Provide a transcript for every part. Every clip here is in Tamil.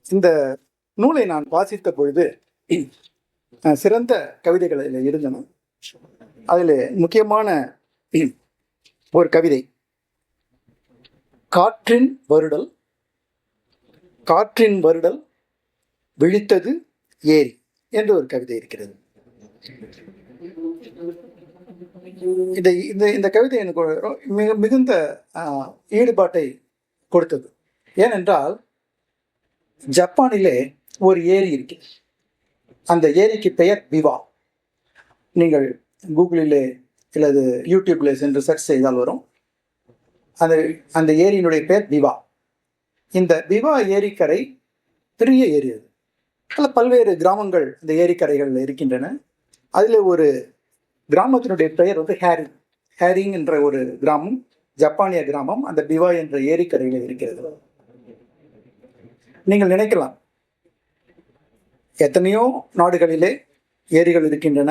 இந்த நூலை நான் வாசித்த பொழுது சிறந்த கவிதைகள் அதில் இருந்தன. அதில் முக்கியமான ஒரு கவிதை, காற்றின் வருடல் காற்றின் வருடல் விழித்தது ஏரி என்ற ஒரு கவிதை இருக்கிறது. இந்த கவிதை எனக்கு மிகுந்த ஈடுபாட்டை கொடுத்தது. ஏனென்றால் ஜப்பானிலே ஒரு ஏரி இருக்கிறது. அந்த ஏரிக்கு பெயர் பிவா. நீங்கள் கூகுளிலே அல்லது யூடியூப்ல சென்று சர்ச் செய்தால் வரும். அந்த ஏரியினுடைய பெயர் பிவா. இந்த பிவா ஏரிக்கரை பெரிய ஏரி. அது அதில் பல்வேறு கிராமங்கள் இந்த ஏரிக்கரைகளில் இருக்கின்றன. அதில் ஒரு கிராமத்தினுடைய பெயர் வந்து ஹேரிங் என்ற ஒரு கிராமம், ஜப்பானிய கிராமம். அந்த பிவா என்ற ஏரிக்கரையில் இருக்கிறது. நீங்கள் நினைக்கலாம், எத்தனையோ நாடுகளிலே ஏரிகள் இருக்கின்றன.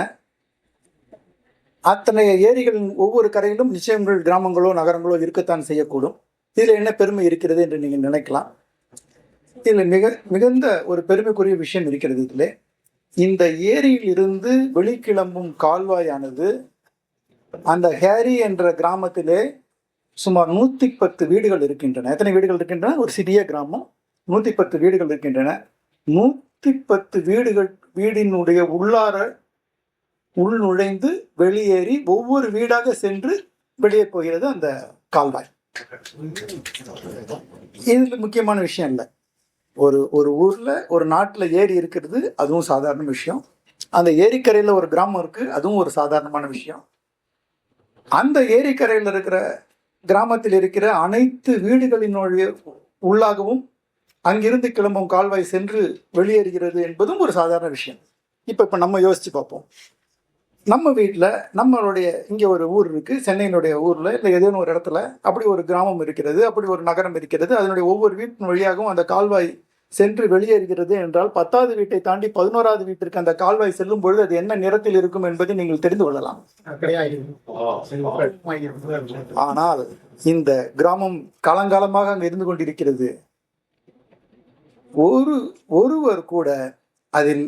அத்தனை ஏரிகளின் ஒவ்வொரு கரையிலும் நிச்சயங்கள் கிராமங்களோ நகரங்களோ இருக்கத்தான் செய்யக்கூடும். இதில் என்ன பெருமை இருக்கிறது என்று நீங்கள் நினைக்கலாம். இதில் மிகுந்த ஒரு பெருமைக்குரிய விஷயம் இருக்கிறது. இதில் இந்த ஏரியில் இருந்து வெளிக்கிளம்பும் கால்வாயானது அந்த ஹேரி என்ற கிராமத்திலே சுமார் 110 வீடுகள் இருக்கின்றன. எத்தனை வீடுகள் இருக்கின்றன? ஒரு சிறிய கிராமம், 110 வீடுகள் இருக்கின்றன. 110 வீடினுடைய உள்ளார உள் நுழைந்து வெளியேறி ஒவ்வொரு வீடாக சென்று வெளியே போகிறது அந்த கால்வாய். இது முக்கியமான விஷயம் இல்லை. ஒரு ஊர்ல ஒரு நாட்டுல ஏரி இருக்கிறது, அதுவும் சாதாரண விஷயம். அந்த ஏரிக்கரையில ஒரு கிராமம் இருக்கு, அதுவும் ஒரு சாதாரணமான விஷயம். அந்த ஏரிக்கரையில் இருக்கிற கிராமத்தில் இருக்கிற அனைத்து வீடுகளினுடைய உள்ளாகவும் அங்கிருந்து கிளம்பும் கால்வாய் சென்று வெளியேறுகிறது என்பதும் ஒரு சாதாரண விஷயம். இப்ப நம்ம யோசிச்சு பார்ப்போம். நம்ம வீட்டில் நம்மளுடைய இங்கே ஒரு ஊர் இருக்குது, சென்னையினுடைய ஊரில் இல்லை ஏதேனும் ஒரு இடத்துல அப்படி ஒரு கிராமம் இருக்கிறது, அப்படி ஒரு நகரம் இருக்கிறது. அதனுடைய ஒவ்வொரு வீட்டின் வழியாகவும் அந்த கால்வாய் சென்று வெளியேறுகிறது என்றால் 10வது வீட்டை தாண்டி 11வது வீட்டிற்கு அந்த கால்வாய் செல்லும் பொழுது அது என்ன நிறத்தில் இருக்கும் என்பதை நீங்கள் தெரிந்து கொள்ளலாம். ஆனால் இந்த கிராமம் காலங்காலமாக அங்கே இருந்து கொண்டிருக்கிறது. ஒருவர் கூட அதில்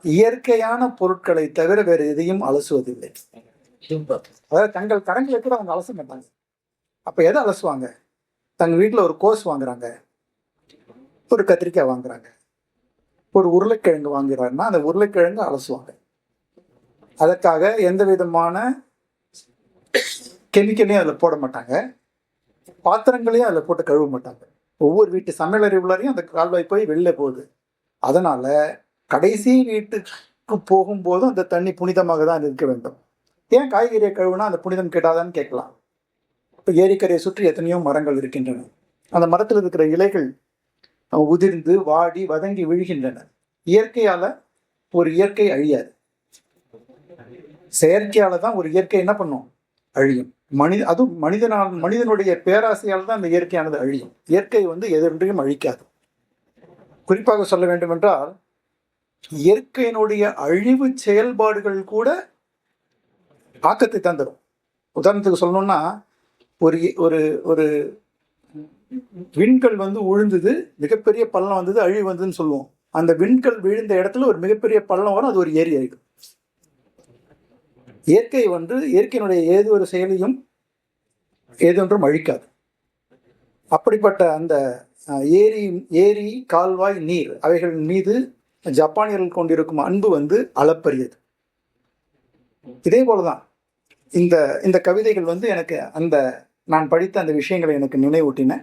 இயற்கையான பொருட்களை தவிர வேறு எதையும் அலசுவதில்லை. அதாவது தங்கள் கரங்களை கூட அவங்க அலச மாட்டாங்க. அப்ப எதை அலசுவாங்க? தங்க வீட்டுல ஒரு கோஸ் வாங்குறாங்க, ஒரு கத்திரிக்காய் வாங்குறாங்க, ஒரு உருளைக்கிழங்கு வாங்குறாருன்னா அந்த உருளைக்கிழங்கு அலசுவாங்க. அதற்காக எந்த விதமான கெமிக்கலையும் அதில் போட மாட்டாங்க, பாத்திரங்களையும் அதில் போட்டு கழுவ மாட்டாங்க. ஒவ்வொரு வீட்டு சமையலறை உள்ளாரையும் அந்த கால்வாய் போய் வெளில போகுது. அதனால கடைசி வீட்டுக்கு போகும்போதும் அந்த தண்ணி புனிதமாக தான் இருக்க வேண்டும். ஏன் காய்கறியை கழுவுனா அந்த புனிதம் கெட்டாதான்னு கேட்கலாம். இப்போ ஏரிக்கரையை சுற்றி எத்தனையோ மரங்கள் இருக்கின்றன. அந்த மரத்தில் இருக்கிற இலைகள் உதிர்ந்து வாடி வதங்கி விழுகின்றன. இயற்கையால ஒரு இயற்கை அழியாது, செயற்கையால தான் ஒரு இயற்கை என்ன பண்ணும்? அழியும். அதுவும் மனிதனுடைய பேராசையால் தான் அந்த இயற்கையானது அழியும். இயற்கை எதொன்றையும் அழிக்காது. குறிப்பாக சொல்ல வேண்டும் என்றால், இயற்கையினுடைய அழிவு செயல்பாடுகள் கூட ஆக்கத்தை தான் தரும். உதாரணத்துக்கு சொல்லணும்னா, ஒரு ஒரு விண்கல் விழுந்தது, மிகப்பெரிய பள்ளம் வந்தது, அழிவு வந்ததுன்னு சொல்லுவோம். அந்த விண்கல் விழுந்த இடத்துல ஒரு மிகப்பெரிய பள்ளம் வரும், அது ஒரு ஏரி ஆயிடும். இயற்கை இயற்கையினுடைய ஏதோ ஒரு செயலையும் ஏதொன்றும் அழிக்காது. அப்படிப்பட்ட அந்த ஏரி, கால்வாய், நீர், அவைகள் மீது ஜப்பானியர்கள் கொண்டிருக்கும் அன்பு அளப்பரியது. இதே போலதான் இந்த கவிதைகள் எனக்கு நான் படித்த அந்த விஷயங்களை எனக்கு நினைவூட்டின.